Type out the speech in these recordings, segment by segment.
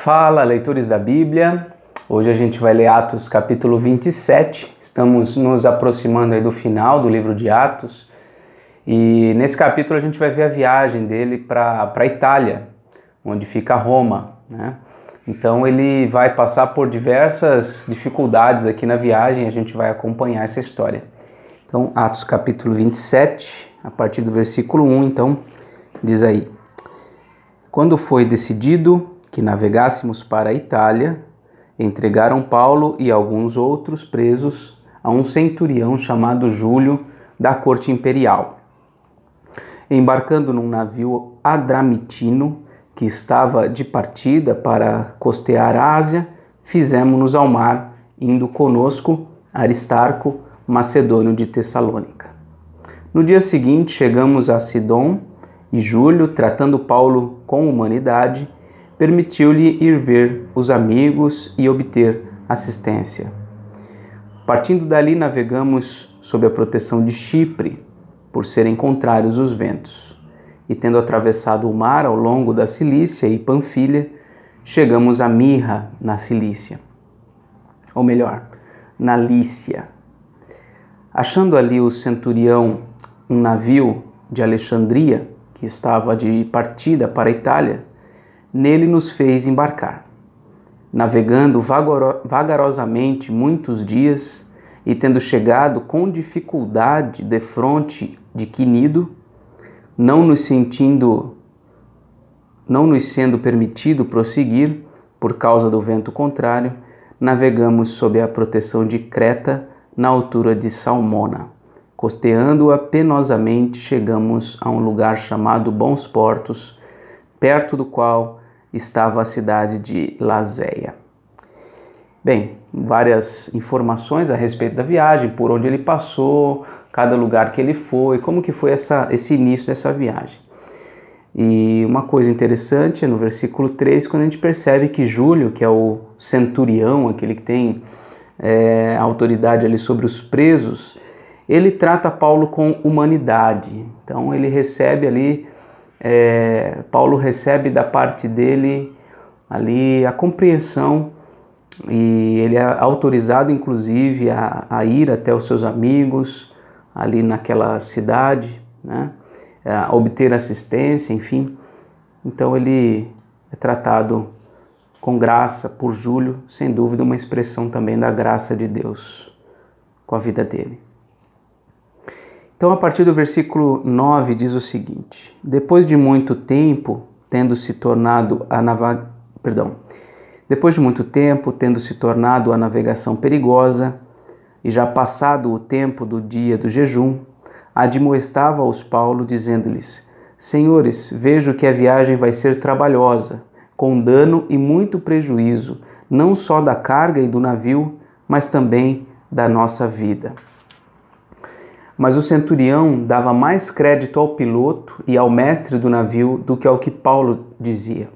Fala, leitores da Bíblia. Hoje a gente vai ler Atos capítulo 27. Estamos nos aproximando aí do final do livro de Atos. E nesse capítulo a gente vai ver a viagem dele para a Itália, onde fica Roma, né? Então ele vai passar por diversas dificuldades aqui na viagem, a gente vai acompanhar essa história. Então, Atos capítulo 27, a partir do versículo 1, então, diz aí: Quando foi decidido que navegássemos para a Itália, entregaram Paulo e alguns outros presos a um centurião chamado Júlio, da corte imperial. Embarcando num navio adramitino, que estava de partida para costear a Ásia, fizemo-nos ao mar, indo conosco Aristarco, macedônio de Tessalônica. No dia seguinte chegamos a Sidom, e Júlio, tratando Paulo com humanidade, permitiu-lhe ir ver os amigos e obter assistência. Partindo dali, navegamos sob a proteção de Chipre, por serem contrários os ventos. E tendo atravessado o mar ao longo da Cilícia e Panfilha, chegamos a Mirra, na Cilícia. Ou melhor, na Lícia. Achando ali o centurião um navio de Alexandria, que estava de partida para a Itália, nele nos fez embarcar. Navegando vagarosamente muitos dias, e tendo chegado com dificuldade defronte de Quinido, não nos sendo permitido prosseguir, por causa do vento contrário, navegamos sob a proteção de Creta, na altura de Salmona. Costeando-a penosamente, chegamos a um lugar chamado Bons Portos, perto do qual estava a cidade de Lazéia. Bem, várias informações a respeito da viagem, por onde ele passou, cada lugar que ele foi, como que foi esse início dessa viagem. E uma coisa interessante é no versículo 3, quando a gente percebe que Júlio, que é o centurião, aquele que tem a autoridade ali sobre os presos, ele trata Paulo com humanidade. Então ele recebe ali, Paulo recebe da parte dele ali a compreensão, e ele é autorizado inclusive a ir até os seus amigos ali naquela cidade, né? A obter assistência, enfim. Então ele é tratado com graça por Júlio, sem dúvida uma expressão também da graça de Deus com a vida dele. Então, a partir do versículo 9 diz o seguinte: Depois de muito tempo, tendo se tornado a navegação perigosa, e já passado o tempo do dia do jejum, admoestava-os Paulo, dizendo-lhes: Senhores, vejo que a viagem vai ser trabalhosa, com dano e muito prejuízo, não só da carga e do navio, mas também da nossa vida. Mas o centurião dava mais crédito ao piloto e ao mestre do navio do que ao que Paulo dizia.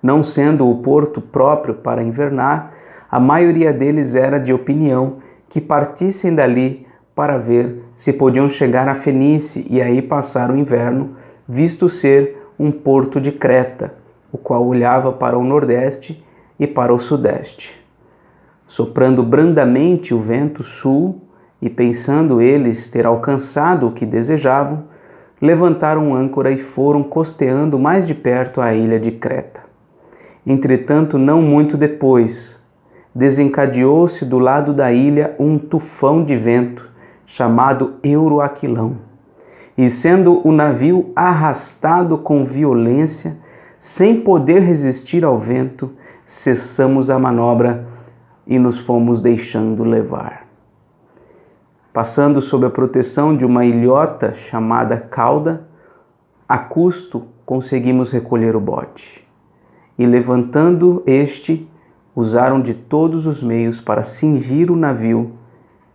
Não sendo o porto próprio para invernar, a maioria deles era de opinião que partissem dali para ver se podiam chegar a Fenícia e aí passar o inverno, visto ser um porto de Creta, o qual olhava para o nordeste e para o sudeste. Soprando brandamente o vento sul, e pensando eles ter alcançado o que desejavam, levantaram âncora e foram costeando mais de perto a ilha de Creta. Entretanto, não muito depois, desencadeou-se do lado da ilha um tufão de vento, chamado Euroaquilão, e sendo o navio arrastado com violência, sem poder resistir ao vento, cessamos a manobra e nos fomos deixando levar. Passando sob a proteção de uma ilhota chamada Cauda, a custo conseguimos recolher o bote. E levantando este, usaram de todos os meios para cingir o navio,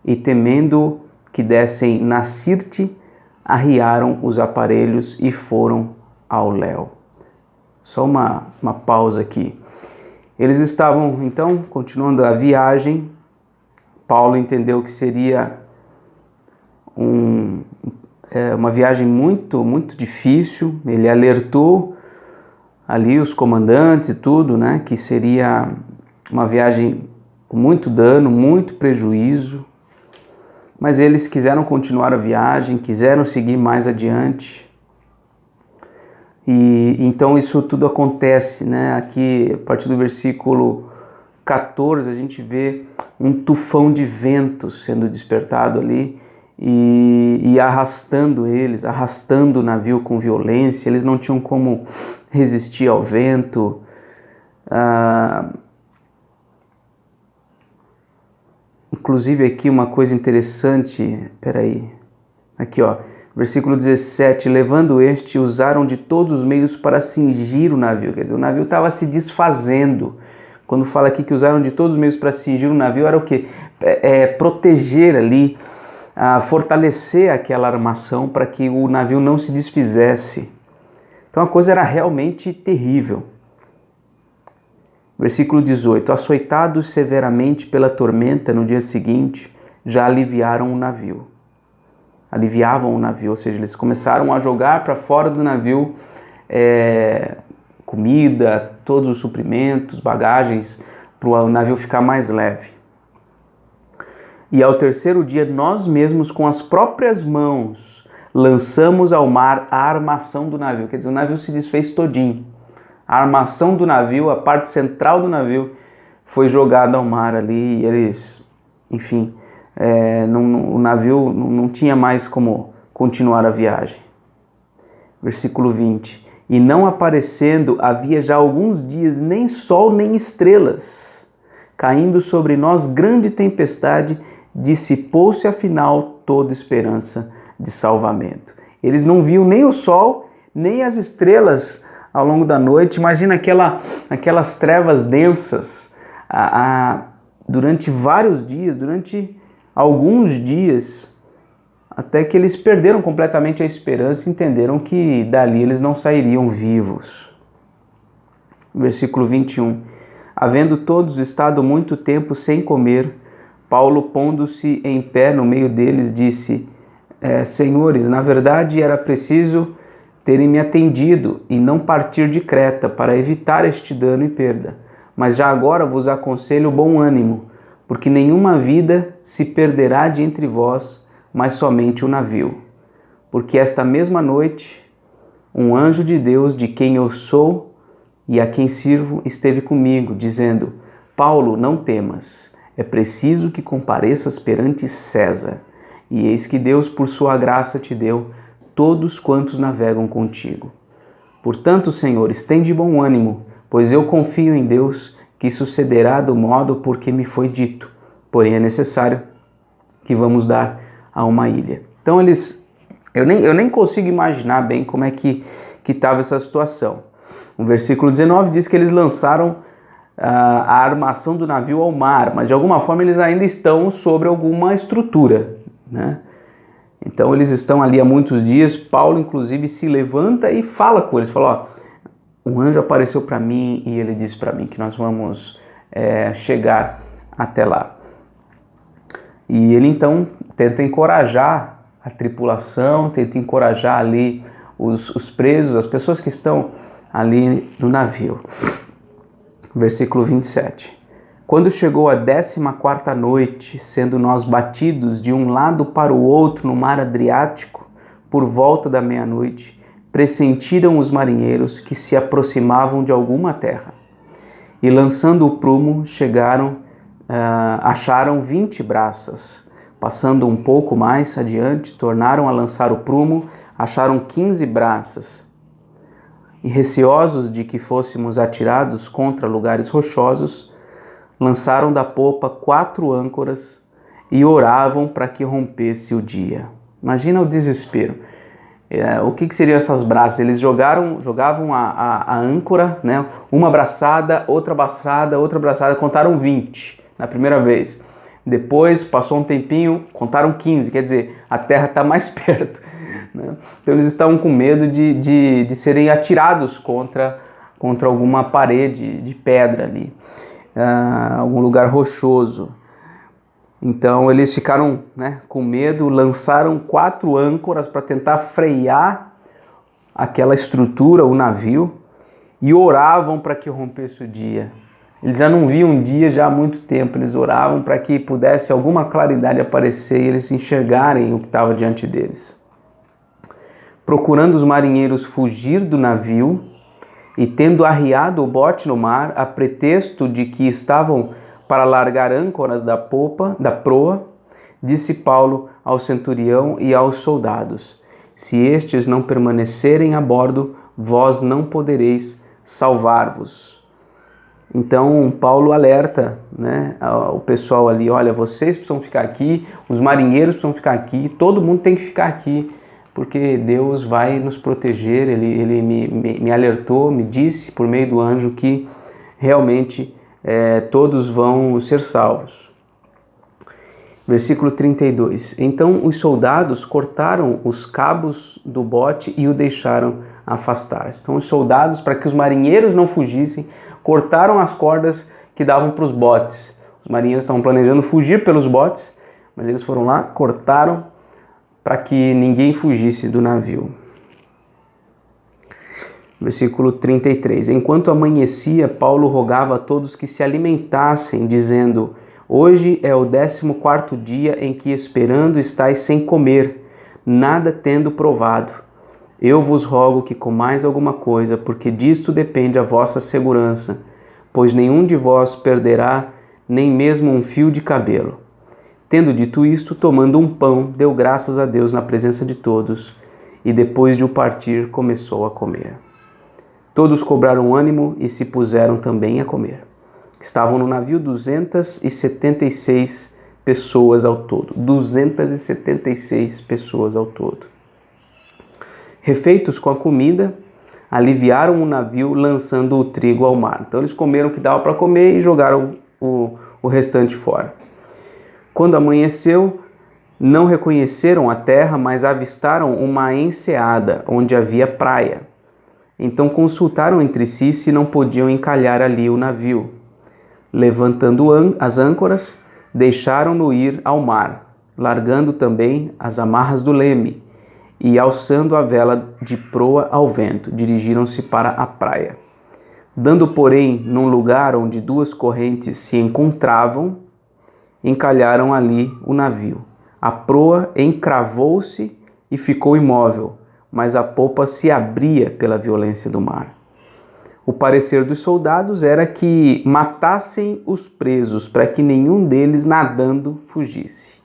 e temendo que dessem na Sirte, arriaram os aparelhos e foram ao léu. Só uma pausa aqui. Eles estavam, então, continuando a viagem. Paulo entendeu que seria uma viagem muito, muito difícil. Ele alertou ali os comandantes e tudo, né, que seria uma viagem com muito dano, muito prejuízo, mas eles quiseram continuar a viagem, quiseram seguir mais adiante. E então isso tudo acontece, né? Aqui, a partir do versículo 14, a gente vê um tufão de ventos sendo despertado ali e arrastando eles, arrastando o navio com violência. Eles não tinham como resistir ao vento. Inclusive aqui uma coisa interessante, aqui ó, versículo 17, levando este, usaram de todos os meios para cingir o navio. Quer dizer, o navio estava se desfazendo. Quando fala aqui que usaram de todos os meios para cingir o navio, era o quê? Proteger ali, fortalecer aquela armação para que o navio não se desfizesse. Então a coisa era realmente terrível. Versículo 18, açoitados severamente pela tormenta no dia seguinte, já aliviavam o navio, ou seja, eles começaram a jogar para fora do navio comida, todos os suprimentos, bagagens, para o navio ficar mais leve. E ao terceiro dia, nós mesmos com as próprias mãos lançamos ao mar a armação do navio, quer dizer, o navio se desfez todinho. A armação do navio, a parte central do navio, foi jogada ao mar ali e eles, enfim, o navio não tinha mais como continuar a viagem. Versículo 20. E não aparecendo havia já alguns dias nem sol nem estrelas, caindo sobre nós grande tempestade, dissipou-se afinal toda esperança de salvamento. Eles não viam nem o sol, nem as estrelas ao longo da noite. Imagina aquelas trevas densas durante vários dias, durante alguns dias, até que eles perderam completamente a esperança e entenderam que dali eles não sairiam vivos. Versículo 21. Havendo todos estado muito tempo sem comer, Paulo, pondo-se em pé no meio deles, disse: Senhores, na verdade era preciso terem me atendido e não partir de Creta para evitar este dano e perda. Mas já agora vos aconselho bom ânimo, porque nenhuma vida se perderá de entre vós, mas somente o navio. Porque esta mesma noite, um anjo de Deus, de quem eu sou e a quem sirvo, esteve comigo, dizendo: Paulo, não temas, é preciso que compareças perante César. E eis que Deus, por sua graça, te deu todos quantos navegam contigo. Portanto, senhores, tende bom ânimo, pois eu confio em Deus que sucederá do modo por que me foi dito. Porém, é necessário que vamos dar a uma ilha. Então, eu nem consigo imaginar bem como é que estava essa situação. O versículo 19 diz que eles lançaram a armação do navio ao mar, mas de alguma forma eles ainda estão sobre alguma estrutura, né? Então eles estão ali há muitos dias. Paulo inclusive se levanta e fala com eles, fala: um anjo apareceu para mim e ele disse para mim que nós vamos chegar até lá. E ele então tenta encorajar a tripulação, tenta encorajar ali os presos, as pessoas que estão ali no navio. Versículo 27. Quando chegou a 14ª noite, sendo nós batidos de um lado para o outro no mar Adriático, por volta da meia-noite, pressentiram os marinheiros que se aproximavam de alguma terra. E lançando o prumo, acharam 20 braças. Passando um pouco mais adiante, tornaram a lançar o prumo, acharam 15 braças. E receosos de que fôssemos atirados contra lugares rochosos, lançaram da popa 4 âncoras e oravam para que rompesse o dia. Imagina o desespero. O que seriam essas braças? Eles jogavam a âncora, né? Uma braçada, outra braçada, contaram 20 na primeira vez. Depois, passou um tempinho, contaram 15, quer dizer, a terra está mais perto, né? Então eles estavam com medo de serem atirados contra alguma parede de pedra ali. Algum lugar rochoso. Então eles ficaram, né, com medo, lançaram 4 âncoras para tentar frear aquela estrutura, o navio, e oravam para que rompesse o dia. Eles já não viam um dia já há muito tempo, eles oravam para que pudesse alguma claridade aparecer e eles enxergarem o que estava diante deles. Procurando os marinheiros fugir do navio e tendo arriado o bote no mar, a pretexto de que estavam para largar âncoras da proa, disse Paulo ao centurião e aos soldados: se estes não permanecerem a bordo, vós não podereis salvar-vos. Então Paulo alerta, né, o pessoal ali: olha, vocês precisam ficar aqui, os marinheiros precisam ficar aqui, todo mundo tem que ficar aqui, porque Deus vai nos proteger. Ele me alertou, me disse por meio do anjo que realmente todos vão ser salvos. Versículo 32. Então os soldados cortaram os cabos do bote e o deixaram afastar-se. Então os soldados, para que os marinheiros não fugissem, cortaram as cordas que davam para os botes. Os marinheiros estavam planejando fugir pelos botes, mas eles foram lá, cortaram para que ninguém fugisse do navio. Versículo 33. Enquanto amanhecia, Paulo rogava a todos que se alimentassem, dizendo: hoje é o 14º dia em que esperando estáis sem comer, nada tendo provado. Eu vos rogo que comais alguma coisa, porque disto depende a vossa segurança, pois nenhum de vós perderá nem mesmo um fio de cabelo. Tendo dito isto, tomando um pão, deu graças a Deus na presença de todos, e depois de o partir, começou a comer. Todos cobraram ânimo e se puseram também a comer. Estavam no navio 276 pessoas ao todo. 276 pessoas ao todo. Refeitos com a comida, aliviaram o navio lançando o trigo ao mar. Então eles comeram o que dava para comer e jogaram o restante fora. Quando amanheceu, não reconheceram a terra, mas avistaram uma enseada onde havia praia. Então consultaram entre si se não podiam encalhar ali o navio. Levantando as âncoras, deixaram-no ir ao mar, largando também as amarras do leme, e alçando a vela de proa ao vento, dirigiram-se para a praia. Dando, porém, num lugar onde duas correntes se encontravam, encalharam ali o navio. A proa encravou-se e ficou imóvel, mas a popa se abria pela violência do mar. O parecer dos soldados era que matassem os presos, para que nenhum deles nadando fugisse.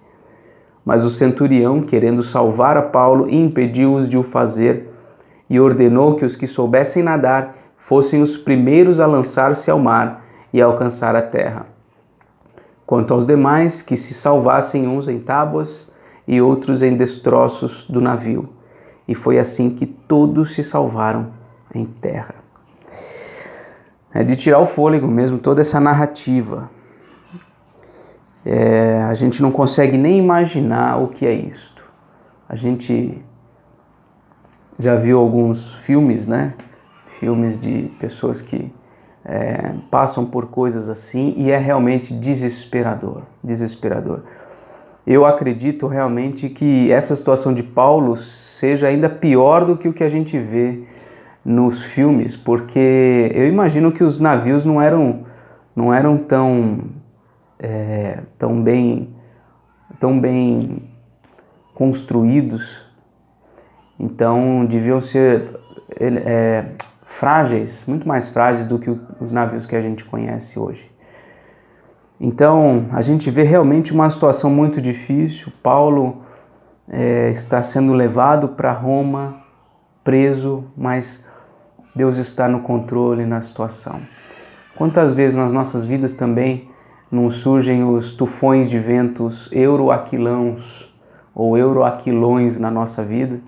Mas o centurião, querendo salvar a Paulo, impediu-os de o fazer e ordenou que os que soubessem nadar fossem os primeiros a lançar-se ao mar e a alcançar a terra. Quanto aos demais, que se salvassem uns em tábuas e outros em destroços do navio. E foi assim que todos se salvaram em terra. É de tirar o fôlego mesmo, toda essa narrativa. A gente não consegue nem imaginar o que é isto. A gente já viu alguns filmes, né? Filmes de pessoas que passam por coisas assim, e é realmente desesperador, desesperador. Eu acredito realmente que essa situação de Paulo seja ainda pior do que o que a gente vê nos filmes, porque eu imagino que os navios não eram tão bem construídos, então deviam ser frágeis, muito mais frágeis do que os navios que a gente conhece hoje. Então a gente vê realmente uma situação muito difícil. Paulo está sendo levado para Roma, preso, mas Deus está no controle na situação. Quantas vezes nas nossas vidas também não surgem os tufões de ventos euroaquilãos ou euroaquilões na nossa vida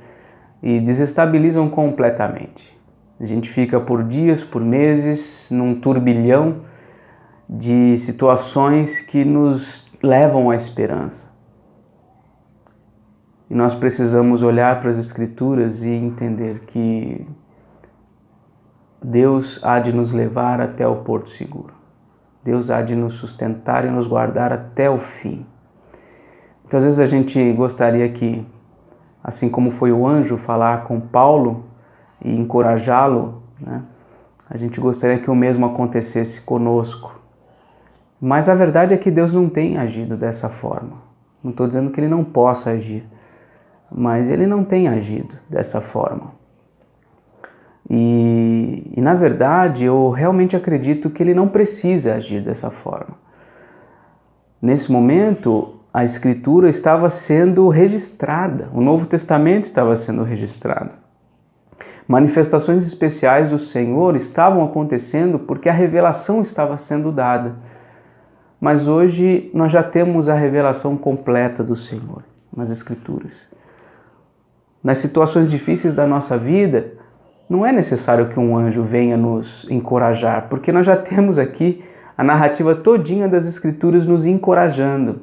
e desestabilizam completamente. A gente fica por dias, por meses, num turbilhão de situações que nos levam à esperança. E nós precisamos olhar para as Escrituras e entender que Deus há de nos levar até o porto seguro. Deus há de nos sustentar e nos guardar até o fim. Muitas vezes a gente gostaria que, assim como foi o anjo falar com Paulo e encorajá-lo, né? A gente gostaria que o mesmo acontecesse conosco. Mas a verdade é que Deus não tem agido dessa forma. Não estou dizendo que Ele não possa agir, mas Ele não tem agido dessa forma. E na verdade, eu realmente acredito que Ele não precisa agir dessa forma. Nesse momento, a Escritura estava sendo registrada, o Novo Testamento estava sendo registrado. Manifestações especiais do Senhor estavam acontecendo porque a revelação estava sendo dada. Mas hoje nós já temos a revelação completa do Senhor nas Escrituras. Nas situações difíceis da nossa vida, não é necessário que um anjo venha nos encorajar, porque nós já temos aqui a narrativa todinha das Escrituras nos encorajando,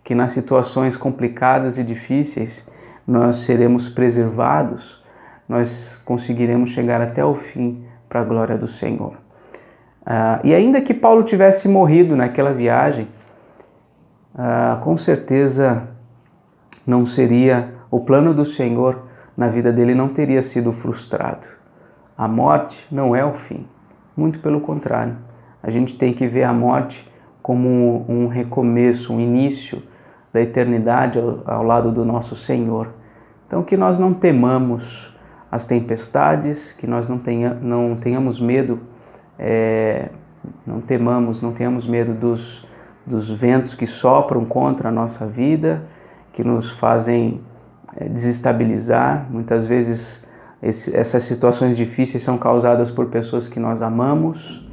que nas situações complicadas e difíceis nós seremos preservados, nós conseguiremos chegar até o fim para a glória do Senhor. E ainda que Paulo tivesse morrido naquela viagem, com certeza não seria, o plano do Senhor na vida dele não teria sido frustrado. A morte não é o fim, muito pelo contrário. A gente tem que ver a morte como um recomeço, um início da eternidade ao lado do nosso Senhor. Então que nós não temamos as tempestades, que nós não tenhamos medo, não tenhamos medo dos ventos que sopram contra a nossa vida, que nos fazem desestabilizar. Muitas vezes essas situações difíceis são causadas por pessoas que nós amamos,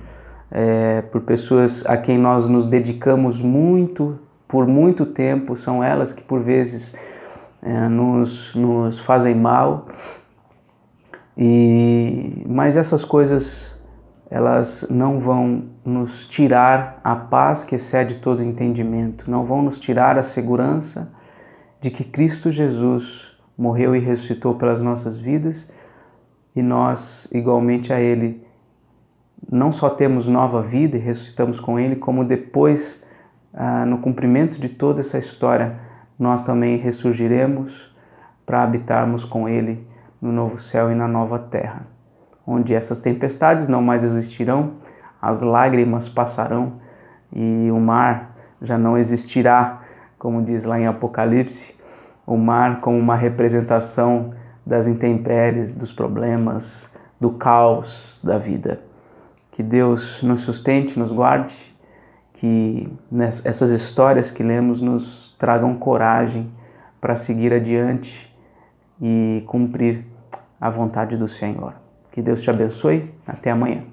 por pessoas a quem nós nos dedicamos muito, por muito tempo. São elas que por vezes nos fazem mal. Mas essas coisas, elas não vão nos tirar a paz que excede todo entendimento, não vão nos tirar a segurança de que Cristo Jesus morreu e ressuscitou pelas nossas vidas, e nós, igualmente a Ele, não só temos nova vida e ressuscitamos com Ele, como depois, no cumprimento de toda essa história, nós também ressurgiremos para habitarmos com Ele no novo céu e na nova terra, onde essas tempestades não mais existirão, as lágrimas passarão e o mar já não existirá, como diz lá em Apocalipse, o mar como uma representação das intempéries, dos problemas, do caos da vida. Que Deus nos sustente, nos guarde, que essas histórias que lemos nos tragam coragem para seguir adiante e cumprir a vontade do Senhor. Que Deus te abençoe. Até amanhã.